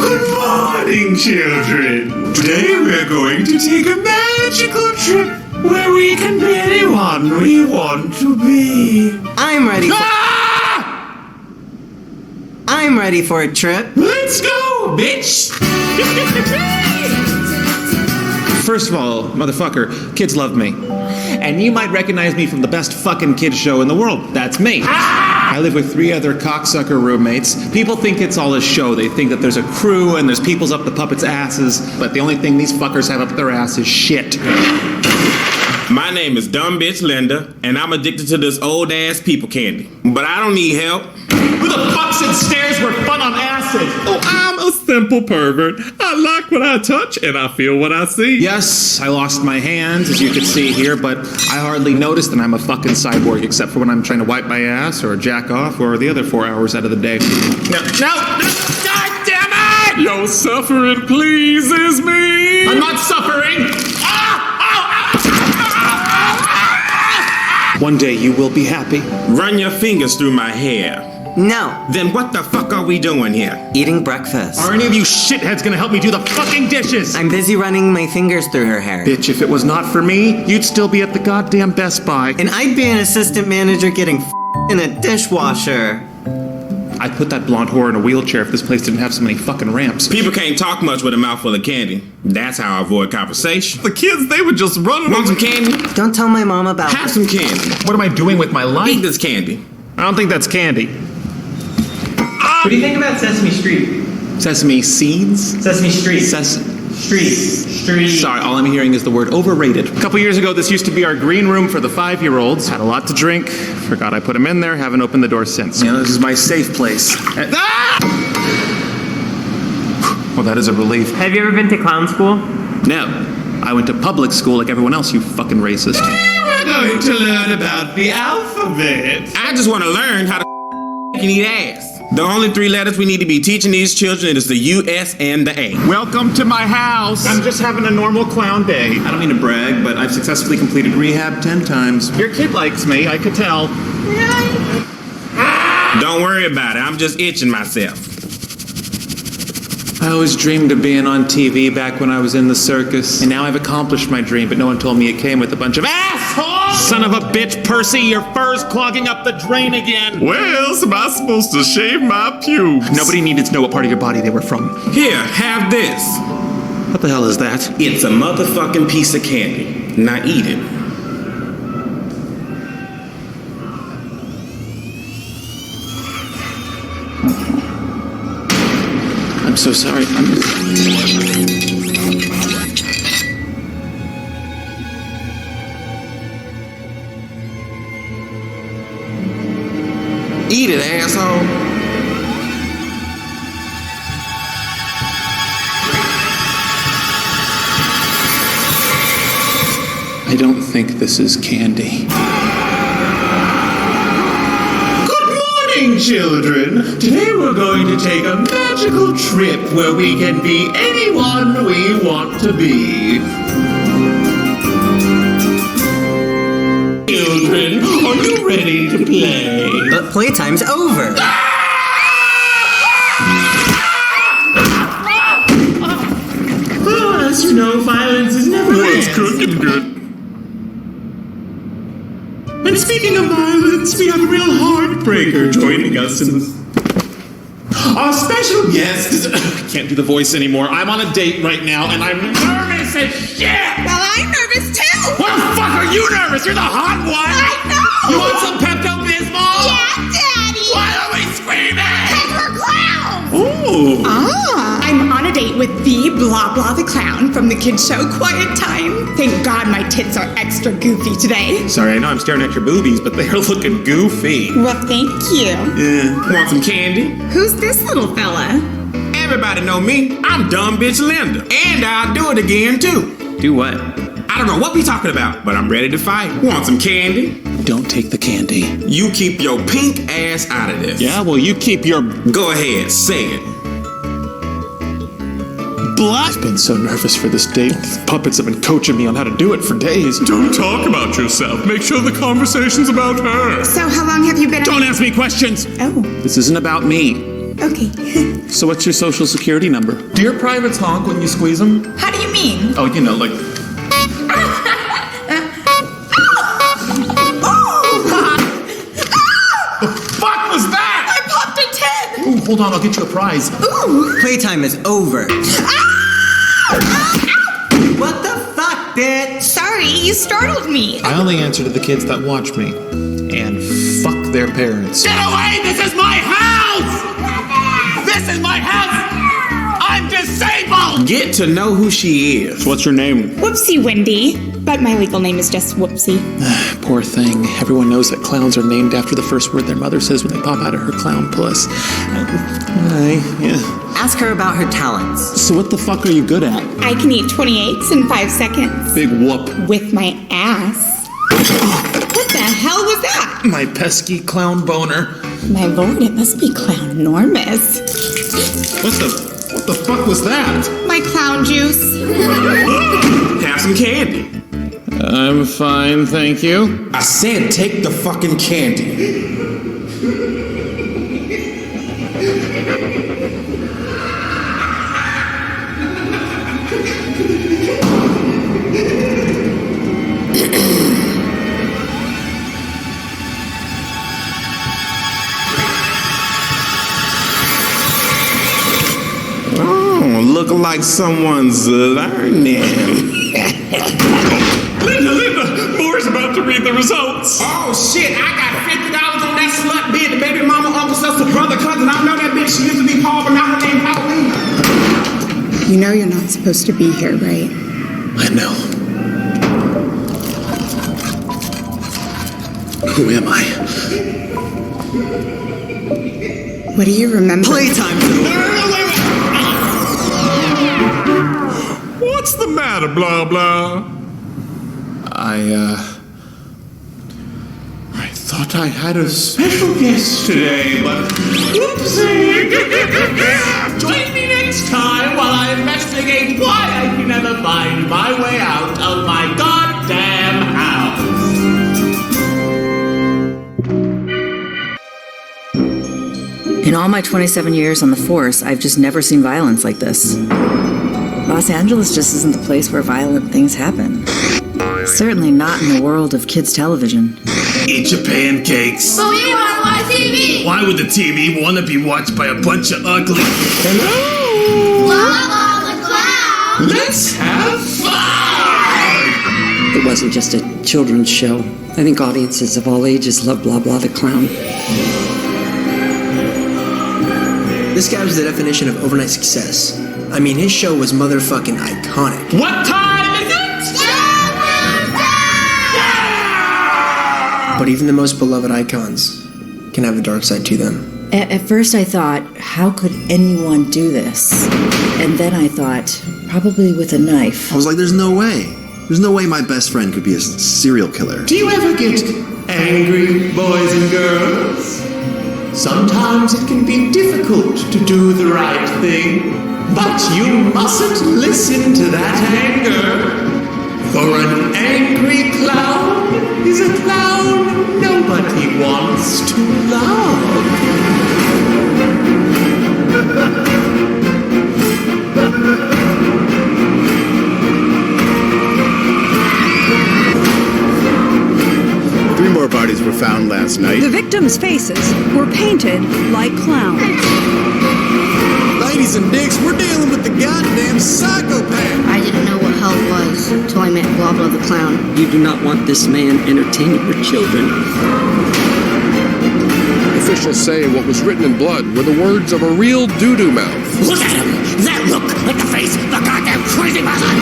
Good morning, children. Today we're going to take a magical trip where we can be anyone we want to be. I'm ready for... I'm ready for a trip. Let's go, bitch! First of all, motherfucker, kids love me. And you might recognize me from the best fucking kids show in the world. That's me. I live with 3 other cocksucker roommates. People think it's all a show. They think that there's a crew and there's people's up the puppets' asses. But the only thing these fuckers have up their ass is shit. My name is Dumb Bitch Linda, and I'm addicted to this old-ass people candy. But I don't need help. Who the fuck said stairs were fun on acid? Oh, I'm a simple pervert. I like what I touch, and I feel what I see. Yes, I lost my hands, as you can see here, but I hardly noticed that I'm a fucking cyborg, except for when I'm trying to wipe my ass or jack off or the other 4 hours out of the day. No, God damn it! Your suffering pleases me. I'm not suffering! One day you will be happy. Run your fingers through my hair. No. Then what the fuck are we doing here? Eating breakfast. Are any of you shitheads gonna help me do the fucking dishes? I'm busy running my fingers through her hair. Bitch, if it was not for me, you'd still be at the goddamn Best Buy. And I'd be an assistant manager getting in a dishwasher. I'd put that blonde whore in a wheelchair if this place didn't have so many fucking ramps. People can't talk much with a mouthful of candy. That's how I avoid conversation. The kids, they would just run. Want some candy? Don't tell my mom about Have some candy. What am I doing with my life? Eat this candy. I don't think that's candy. What do you think about Sesame Street? Sesame seeds? Sesame Street. Street. Sorry, all I'm hearing is the word overrated. A couple years ago, this used to be our green room for the 5-year-olds. Had a lot to drink. Forgot I put them in there. Haven't opened the door since. You know, this is my safe place. Well, that is a relief. Have you ever been to clown school? No. I went to public school like everyone else, you fucking racist. We're going to learn about the alphabet. I just want to learn how to can eat ass. The only 3 letters we need to be teaching these children is the U, S, and the A. Welcome to my house. I'm just having a normal clown day. I don't mean to brag, but I've successfully completed rehab 10 times. Your kid likes me, I could tell. Don't worry about it. I'm just itching myself. I always dreamed of being on TV back when I was in the circus. And now I've accomplished my dream, but no one told me it came with a bunch of assholes! Son of a bitch, Percy, your fur's clogging up the drain again! Well, am I supposed to shave my pubes? Nobody needed to know what part of your body they were from. Here, have this. What the hell is that? It's a motherfucking piece of candy. Now eat it. I'm so sorry. Eat it, asshole. I don't think this is candy. Children, today we're going to take a magical trip where we can be anyone we want to be. Children, are you ready to play? But playtime's over. Well, as you know, violence is never What's ends. cooking good? And speaking of violence, we have a real heartbreaker joining us in this. Our special guest is... I can't do the voice anymore. I'm on a date right now, and I'm nervous as shit! Well, I'm nervous too! What the fuck are you nervous? You're the hot one! I know! You want some Pepto-Bismol? Yeah, Daddy! Why are we screaming? Because we're clowns! Ooh! I'm on a date with the Blah Blah the Clown from the kids show Quiet Time. Thank God my tits are extra goofy today. Sorry, I know I'm staring at your boobies, but they're looking goofy. Well, thank you. Want some candy? Who's this little fella? Everybody know me. I'm Dumb Bitch Linda. And I'll do it again, too. Do what? I don't know what we talking about, but I'm ready to fight. Want some candy? Don't take the candy. You keep your pink ass out of this. Yeah, well, you keep your... Go ahead, say it. I've been so nervous for this date. These puppets have been coaching me on how to do it for days. Don't talk about yourself. Make sure the conversation's about her. So how long have you been... Don't ask me questions! Oh, This isn't about me. okay. So what's your social security number? Do your privates honk when you squeeze them? How do you mean? Oh, you know, like... Fuck was that? I popped a 10! Ooh, hold on, I'll get you a prize. Ooh! Playtime is over. What the fuck, bitch? Sorry, you startled me. I only answer to the kids that watch me. And fuck their parents. Get away! This is my house! This is my house! I'm disabled! Get to know who she is. What's your name? Whoopsie Wendy. But my legal name is just Whoopsie. Poor thing. Everyone knows that clowns are named after the first word their mother says when they pop out of her clown puss. Hi. Yeah. Ask her about her talents. So what the fuck are you good at? I can eat 28s in 5 seconds. Big whoop. With my ass. What the hell was that? My pesky clown boner. My lord, it must be clown-normous. What the fuck was that? My clown juice. Have some candy. I'm fine, thank you. I said take the fucking candy. Look like someone's learning. Linda, Moore's about to read the results. Oh shit, I got $50 on that slut bitch, the baby mama, uncle, sister, brother, cousin. I know that bitch. She used to be called, but now her name Halloween. You know you're not supposed to be here, right? I know. Who am I? What do you remember? Playtime's over. What's the matter, blah, blah? I thought I had a special guest today, but whoopsie! Join me next time while I investigate why I can never find my way out of my goddamn house. In all my 27 years on the force, I've just never seen violence like this. Los Angeles just isn't the place where violent things happen. Certainly not in the world of kids' television. Eat your pancakes. But we want to watch TV. Why would the TV want to be watched by a bunch of ugly... Hello? Blah, blah, the clown. Let's have fun! It wasn't just a children's show. I think audiences of all ages love Blah Blah the Clown. This guy was the definition of overnight success. I mean, his show was motherfucking iconic. What time is it? But even the most beloved icons can have a dark side to them. At first I thought, how could anyone do this? And then I thought, probably with a knife. I was like, there's no way. There's no way my best friend could be a serial killer. Do you ever get angry, boys and girls? Sometimes it can be difficult to do the right thing, but you mustn't listen to that anger. For an angry clown is a clown nobody wants to love. Three more bodies were found last night. The victims' faces were painted like clowns. Ladies and dicks, we're dealing with the goddamn psychopath. I didn't know what hell was until I met Blah Blah the Clown. You do not want this man entertaining your children. Officials say what was written in blood were the words of a real doo-doo mouth. Look at him! That look like the face of a goddamn crazy person!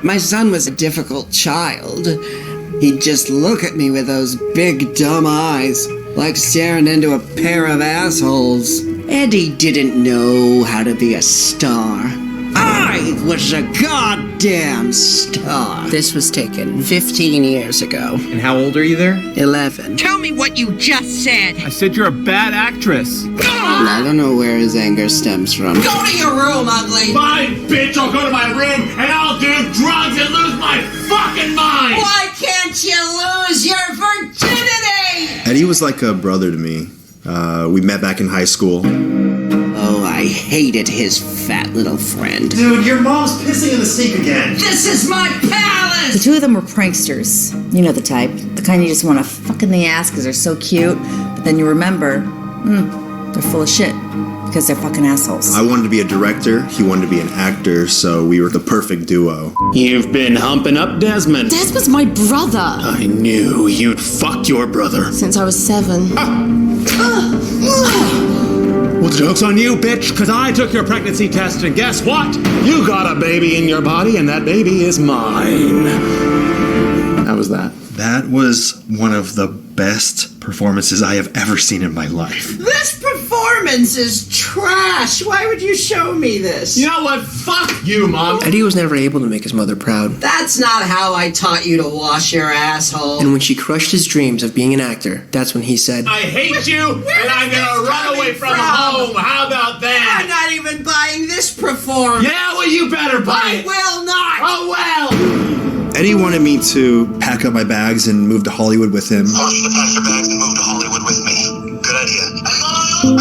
My son was a difficult child. He'd just look at me with those big dumb eyes, like staring into a pair of assholes. Eddie didn't know how to be a star. I was a goddamn star. This was taken 15 years ago. And how old are you there? 11. Tell me what you just said. I said you're a bad actress. I don't know where his anger stems from. Go to your room, ugly. Fine, bitch, I'll go to my room and I'll do drugs and lose my fucking mind! Why can't you lose your virginity? Eddie was like a brother to me. We met back in high school. Oh, I hated his fat little friend. Dude, your mom's pissing in the sink again. This is my palace! The two of them were pranksters. You know the type. The kind you just want to fuck in the ass because they're so cute, but then you remember, they're full of shit because they're fucking assholes. I wanted to be a director, he wanted to be an actor, so we were the perfect duo. You've been humping up Desmond. Des was my brother. I knew you'd fuck your brother. Since I was 7. Well, the joke's on you, bitch, because I took your pregnancy test, and guess what? You got a baby in your body, and that baby is mine. How was that? That was one of the best performances I have ever seen in my life. This performance is trash. Why would you show me this? You know what? Fuck you, Mom. Eddie was never able to make his mother proud. That's not how I taught you to wash your asshole. And when she crushed his dreams of being an actor, that's when he said, I hate you, and I'm gonna run away from home. How about I'm that? not even buying this performance. Yeah, well, you better buy I it. will not. Oh, well. Eddie wanted me to pack up my bags and move to Hollywood with him. I want you to pack your bags and move to Hollywood with me. Good idea. What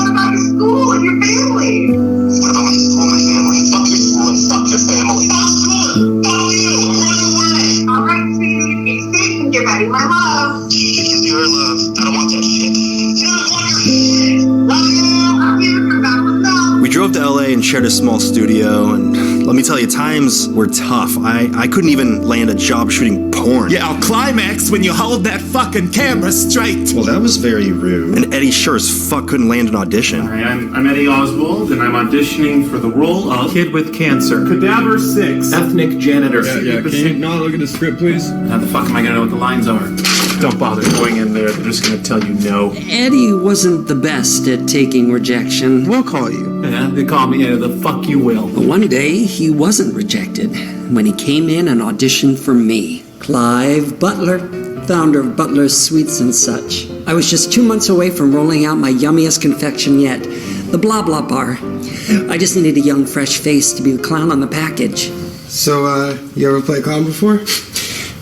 about your school and your family? What about my school and my family? Fuck your school and fuck your family. Fuck school! Fuck you! Run away! Alright, sweetie. Be safe and get ready, my love. Give your love. I don't want that shit. You don't want your shit! Love you! I'm here for that. What's up? We drove to LA and shared a small studio, and let me tell you, times were tough. I couldn't even land a job shooting porn. Yeah, I'll climax when you hold that fucking camera straight. Well, that was very rude. And Eddie sure as fuck couldn't land an audition. Hi, I'm Eddie Oswald, and I'm auditioning for the role of Kid with Cancer. Cadaver 6. Ethnic Janitor. Yeah, can you not look at the script, please? How the fuck am I gonna know what the lines are? Don't bother going in there. They're just gonna tell you no. Eddie wasn't the best at taking rejection. We'll call you. Yeah, they call me the fuck you will. But one day, he wasn't rejected when he came in and auditioned for me. Clive Butler, founder of Butler's Sweets and Such. I was just 2 months away from rolling out my yummiest confection yet, the Blah Blah Bar. I just needed a young, fresh face to be the clown on the package. So, you ever play clown before?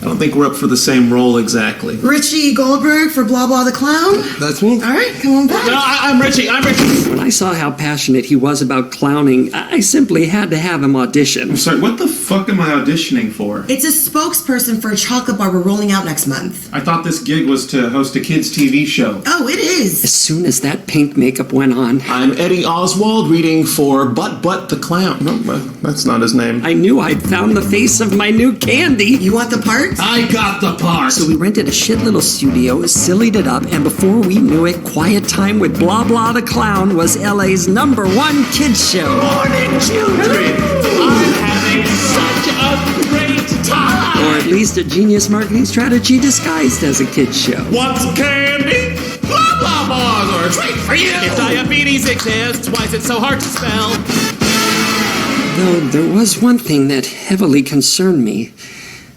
I don't think we're up for the same role exactly. Richie Goldberg for Blah Blah the Clown? That's me. All right, come on back. No, I'm Richie. When I saw how passionate he was about clowning, I simply had to have him audition. I'm sorry, what the fuck am I auditioning for? It's a spokesperson for a chocolate bar we're rolling out next month. I thought this gig was to host a kids' TV show. Oh, it is. As soon as that pink makeup went on, I'm Eddie Oswald reading for Butt the Clown. No, that's not his name. I knew I'd found the face of my new candy. You want the part? I got the part. So we rented a shit little studio, sillied it up, and before we knew it, Quiet Time with Blah Blah the Clown was LA's #1 kids show. Morning, children. I'm having such a great time. Or at least a genius marketing strategy disguised as a kids show. What's candy? Blah blah bars or a treat for you. If diabetes exists, why is it so hard to spell? Though there was one thing that heavily concerned me.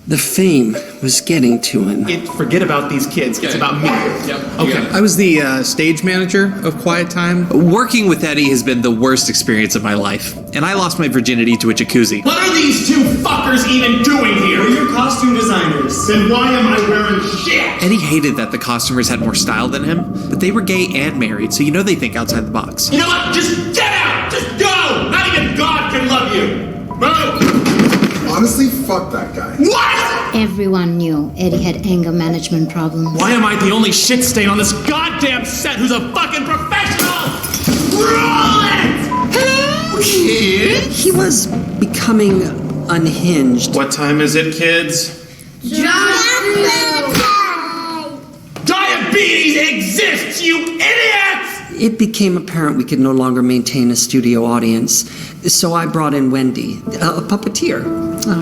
The fame was getting to him. Forget about these kids. It's about me. Okay. I was the stage manager of Quiet Time. Working with Eddie has been the worst experience of my life, and I lost my virginity to a jacuzzi. What are these two fuckers even doing here? We're your costume designers. Then why am I wearing shit? Eddie hated that the costumers had more style than him, but they were gay and married, so you know they think outside the box. You know what? Just get out! Just go! Not even God can love you! Move! Honestly, fuck that guy. What? Everyone knew Eddie had anger management problems. Why am I the only shit stain on this goddamn set who's a fucking professional? Roll it! Hello, kids? He was becoming unhinged. What time is it, kids? Diabetes exists, you idiots! It became apparent we could no longer maintain a studio audience, so I brought in Wendy, a puppeteer.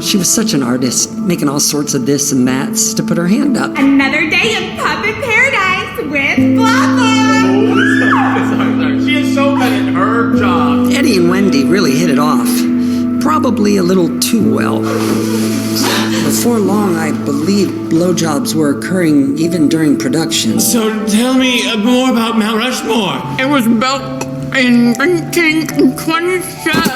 She was such an artist, making all sorts of this and that's to put her hand up. Another day of Puppet Paradise with Blah Blah. She is so good at her job. Eddie and Wendy really hit it off. Probably a little too well. Before long, I believe blowjobs were occurring even during production. So tell me more about Mount Rushmore. It was built in 1927.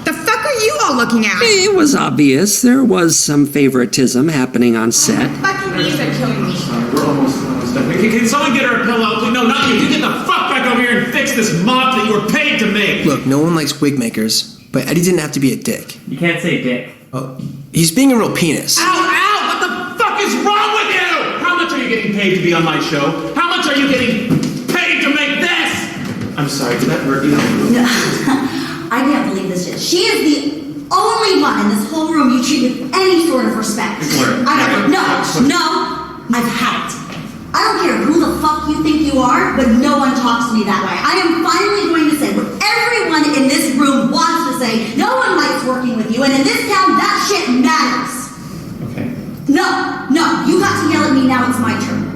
The fuck are you all looking at? It was obvious there was some favoritism happening on set. Fucking knees are killing me. We're almost done. Can someone get her a pillow? No, not you. You get the fuck back over here and fix this mop that you were paid to make. Look, no one likes wig makers, but Eddie didn't have to be a dick. You can't say dick. Oh, he's being a real penis. Ow, ow! What the fuck is wrong with you? How much are you getting paid to be on my show? How much are you getting paid to make this? I'm sorry, did that hurt you? No, I can't believe this shit. She is the only one in this whole room you treat with any sort of respect. No, I've had it. I don't care who the fuck you think you are, but no one talks to me that way. I am finally going to say what everyone in this room wants to say. No one likes working with you, and in this town, that shit matters. Okay. No, you got to yell at me, now it's my turn.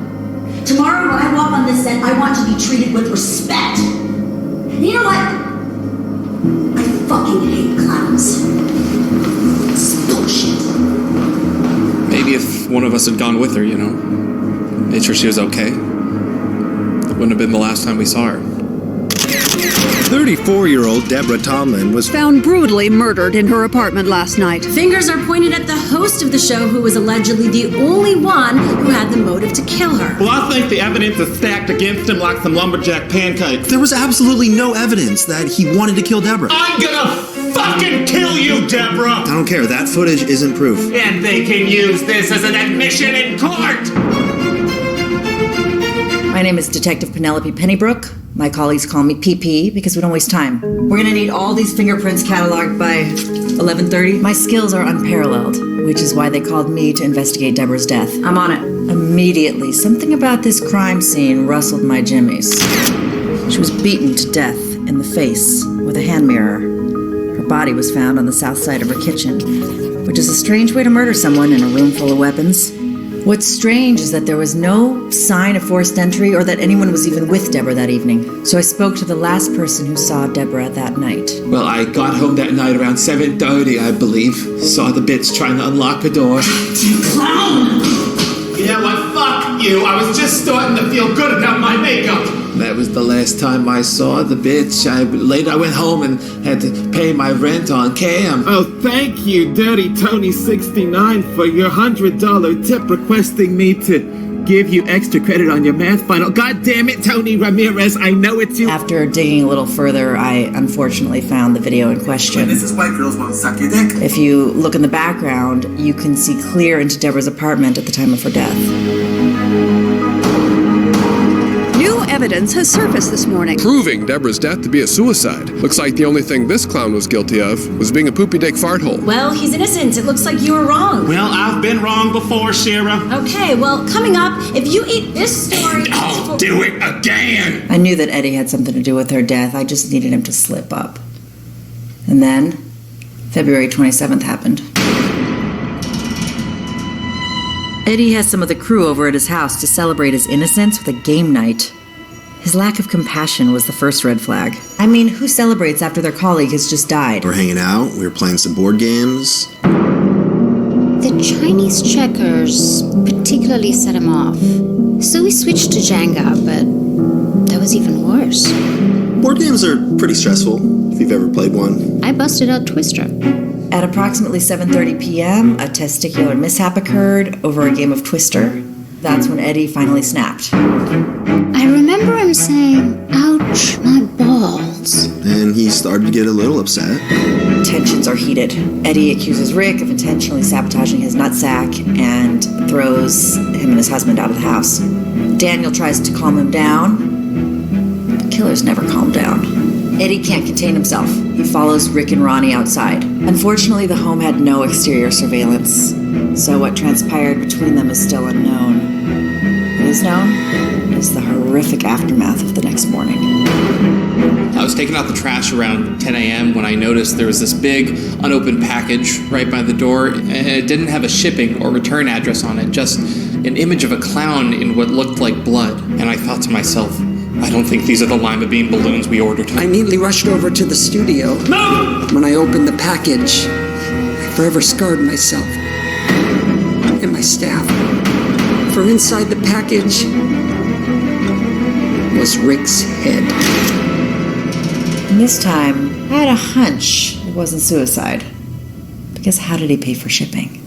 Tomorrow when I walk on this set, I want to be treated with respect. And you know what? I fucking hate clowns. It's bullshit. Maybe if one of us had gone with her, you know, made sure she was okay, it wouldn't have been the last time we saw her. 34-year-old Deborah Tomlin was found brutally murdered in her apartment last night. Fingers are pointed at the host of the show, who was allegedly the only one who had the motive to kill her. Well, I think the evidence is stacked against him like some lumberjack pancakes. There was absolutely no evidence that he wanted to kill Deborah. I'm gonna fucking kill you, Deborah! I don't care. That footage isn't proof. And they can use this as an admission in court! My name is Detective Penelope Pennybrook. My colleagues call me PP because we don't waste time. We're gonna need all these fingerprints cataloged by 11:30. My skills are unparalleled, which is why they called me to investigate Deborah's death. I'm on it. Immediately, something about this crime scene rustled my jimmies. She was beaten to death in the face with a hand mirror. Her body was found on the south side of her kitchen, which is a strange way to murder someone in a room full of weapons. What's strange is that there was no sign of forced entry or that anyone was even with Deborah that evening. So I spoke to the last person who saw Deborah that night. Well, I got home that night around 7:30, I believe. Saw the bitch trying to unlock a door. You clown! Yeah, well, fuck you. I was just starting to feel good about my makeup. That was the last time I saw the bitch. Later I went home and had to pay my rent on cam. Oh, thank you, Dirty Tony 69, for your $100 tip requesting me to give you extra credit on your math final. God damn it, Tony Ramirez, I know it's you. After digging a little further, I unfortunately found the video in question. This is why girls want to suck your dick. If you look in the background, you can see clear into Deborah's apartment at the time of her death. New evidence has surfaced this morning, proving Deborah's death to be a suicide. Looks like the only thing this clown was guilty of was being a poopy dick fart hole. Well, he's innocent. It looks like you were wrong. Well, I've been wrong before, Shira. Okay, well, coming up, if you eat this story... I'll do it again! I knew that Eddie had something to do with her death. I just needed him to slip up. And then, February 27th happened. Eddie has some of the crew over at his house to celebrate his innocence with a game night. His lack of compassion was the first red flag. I mean, who celebrates after their colleague has just died? We're hanging out, we were playing some board games. The Chinese checkers particularly set him off. So we switched to Jenga, but that was even worse. Board games are pretty stressful, if you've ever played one. I busted out Twister. At approximately 7:30 p.m., a testicular mishap occurred over a game of Twister. That's when Eddie finally snapped. I remember him saying, "Ouch, my balls." And he started to get a little upset. Tensions are heated. Eddie accuses Rick of intentionally sabotaging his nutsack and throws him and his husband out of the house. Daniel tries to calm him down, but killers never calm down. Eddie can't contain himself. He follows Rick and Ronnie outside. Unfortunately, the home had no exterior surveillance, so what transpired between them is still unknown. What is known is the horrific aftermath of the next morning. I was taking out the trash around 10 a.m. when I noticed there was this big unopened package right by the door, and it didn't have a shipping or return address on it, just an image of a clown in what looked like blood. And I thought to myself, I don't think these are the lima bean balloons we ordered. I neatly rushed over to the studio. No! When I opened the package, I forever scarred myself and my staff. For inside the package was Rick's head. And this time, I had a hunch it wasn't suicide. Because how did he pay for shipping?